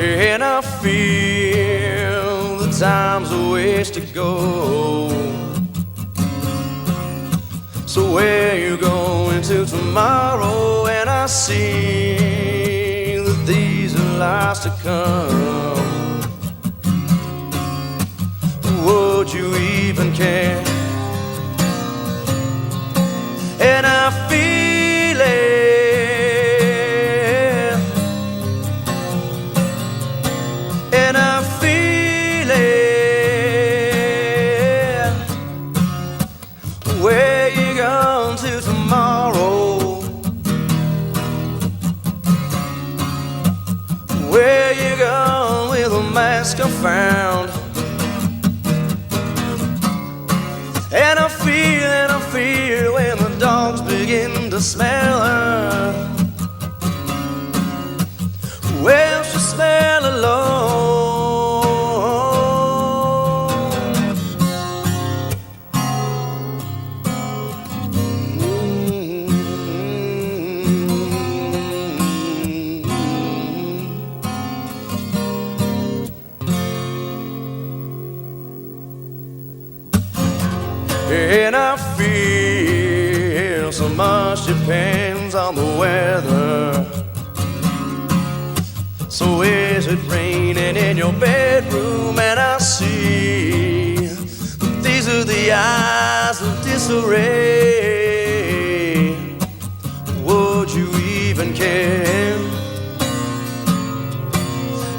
and I feel the time's a ways to go. So where you going to tomorrow? And I see that these are lies to come. Would you even care? And I feel it, and I feel it. Where you going to tomorrow? Where you going with a mask I found? And I feel when the dogs begin to smell her. Well, she smell alone. And I feel so much depends on the weather. So is it raining in your bedroom? And I see that these are the eyes of disarray. Would you even care?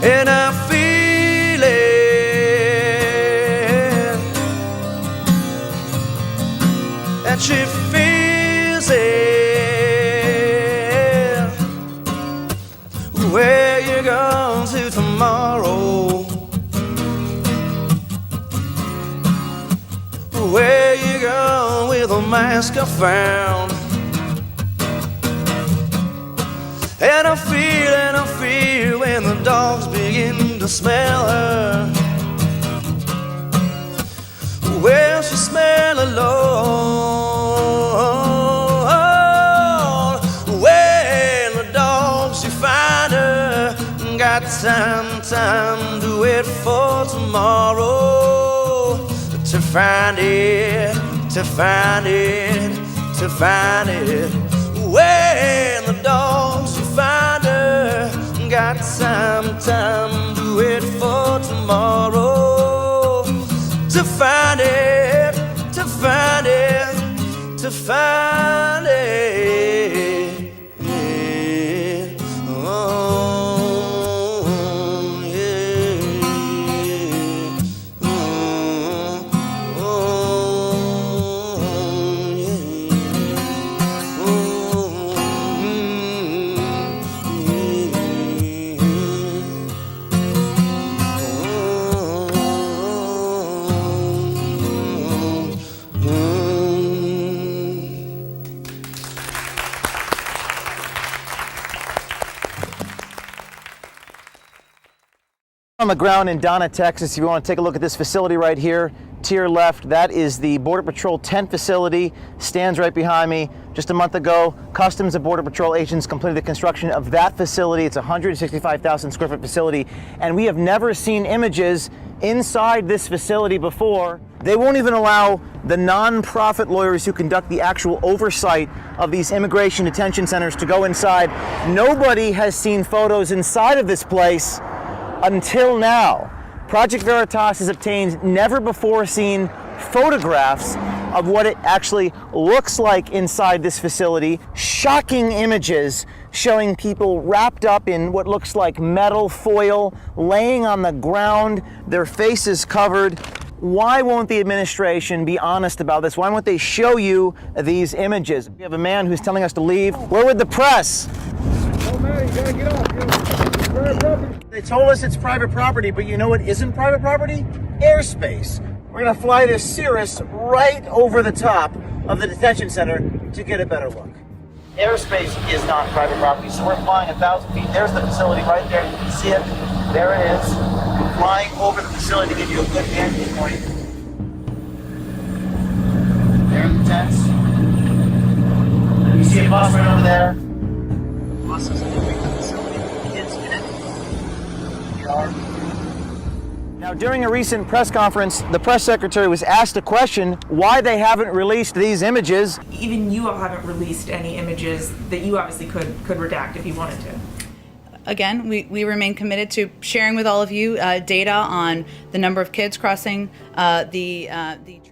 And I feel it, and she feels it. Where you going to tomorrow? Where you going with a mask I found? And I feel when the dogs begin to smell her. Well, she smell alone. When the dogs you find her, got time to wait for tomorrow. To find it, to find it, to find it. When the dogs you find her, got time to wait for tomorrow. To find it, to find it, to find it. Oh, yeah. Oh, On the ground in Donna, Texas, if you want to take a look at this facility right here, to your left, that is the Border Patrol tent facility, stands right behind me. Just a month ago, Customs and Border Patrol agents completed the construction of that facility. It's a 165,000 square foot facility, and we have never seen images inside this facility before. They won't even allow the non-profit lawyers who conduct the actual oversight of these immigration detention centers to go inside. Nobody has seen photos inside of this place until now. Project Veritas has obtained never before seen photographs of what it actually looks like inside this facility. Shocking images showing people wrapped up in what looks like metal foil, laying on the ground, their faces covered. Why won't the administration be honest about this? Why won't they show you these images? We have a man who's telling us to leave. Where would the press? Oh man, you gotta get off, dude. It's private property. They told us it's private property, but you know what isn't private property? Airspace. We're gonna fly this Cirrus right over the top of the detention center to get a better look. Airspace is not private property, so we're flying 1,000 feet. There's the facility right there. You can see it. There it is. We're flying over the facility to give you a good vantage point. There's the tents. You see a bus right over there. The bus is moving the facility. Kids in it. Now, during a recent press conference, the press secretary was asked a question why they haven't released these images. Even you all haven't released any images that you obviously could redact if you wanted to. Again, we remain committed to sharing with all of you data on the number of kids crossing the.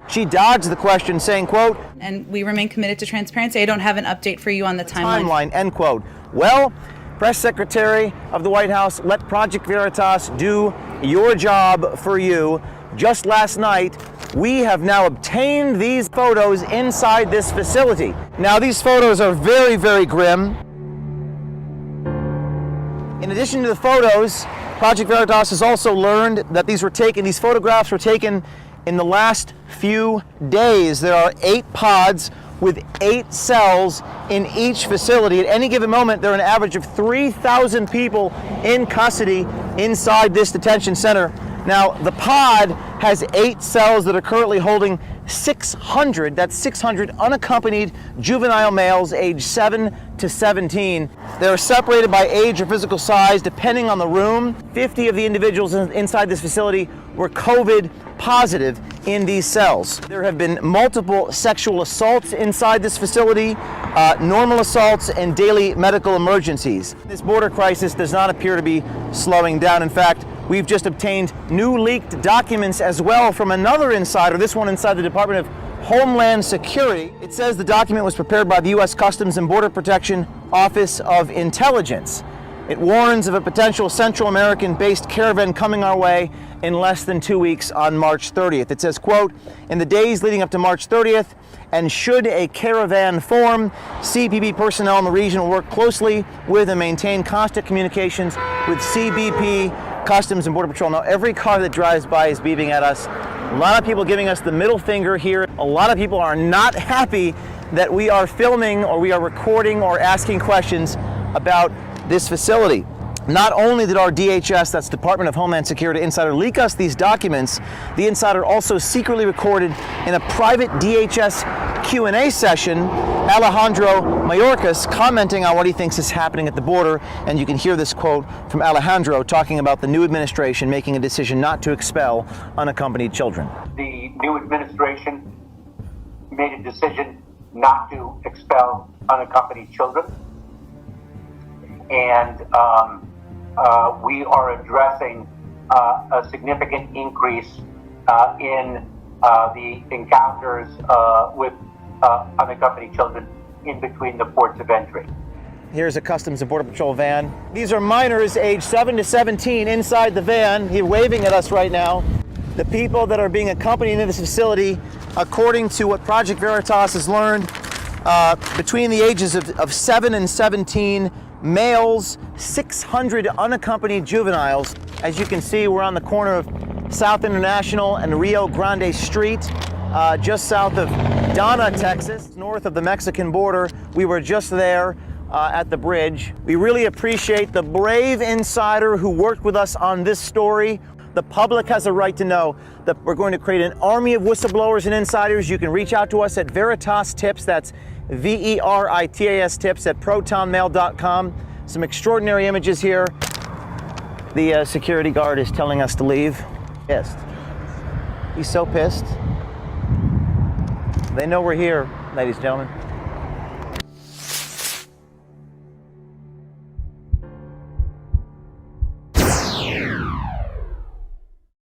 She dodged the question, saying, quote, and we remain committed to transparency. I don't have an update for you on the timeline. End quote. Well, press secretary of the White House, let Project Veritas do your job for you. Just last night, we have now obtained these photos inside this facility. Now, these photos are very, very grim. In addition to the photos, Project Veritas has also learned that these photographs were taken in the last few days. There are 8 pods with 8 cells in each facility. At any given moment, there are an average of 3,000 people in custody inside this detention center. Now, the pod has 8 cells that are currently holding 600, that's 600 unaccompanied juvenile males aged 7 to 17. They're separated by age or physical size depending on the room. 50 of the individuals inside this facility were COVID positive in these cells. There have been multiple sexual assaults inside this facility, normal assaults, and daily medical emergencies. This border crisis does not appear to be slowing down. In fact, we've just obtained new leaked documents as well from another insider, this one inside the Department of Homeland Security. It says the document was prepared by the U.S. Customs and Border Protection Office of Intelligence. It warns of a potential Central American-based caravan coming our way in less than 2 weeks on March 30th. It says, quote, in the days leading up to March 30th, and should a caravan form, CBP personnel in the region will work closely with and maintain constant communications with CBP, Customs and Border Patrol. Now, every car that drives by is beeping at us. A lot of people giving us the middle finger here. A lot of people are not happy that we are filming or we are recording or asking questions about this facility. Not only did our DHS, that's Department of Homeland Security insider, leak us these documents, the insider also secretly recorded in a private DHS Q&A session Alejandro Mayorkas commenting on what he thinks is happening at the border. And you can hear this quote from Alejandro talking about the new administration making a decision not to expel unaccompanied children. The new administration made a decision not to expel unaccompanied children. And we are addressing a significant increase in the encounters with unaccompanied children in between the ports of entry. Here's a Customs and Border Patrol van. These are minors aged 7 to 17 inside the van. He's waving at us right now. The people that are being accompanied into this facility, according to what Project Veritas has learned, between the ages of 7 and 17, males, 600 unaccompanied juveniles. As you can see, we're on the corner of South International and Rio Grande Street, just south of Donna, Texas, north of the Mexican border. We were just there at the bridge. We really appreciate the brave insider who worked with us on this story. The public has a right to know that we're going to create an army of whistleblowers and insiders. You can reach out to us at Veritas Tips, that's VERITAS Tips at protonmail.com. Some extraordinary images here. The security guard is telling us to leave. Pissed. He's so pissed. They know we're here, ladies and gentlemen.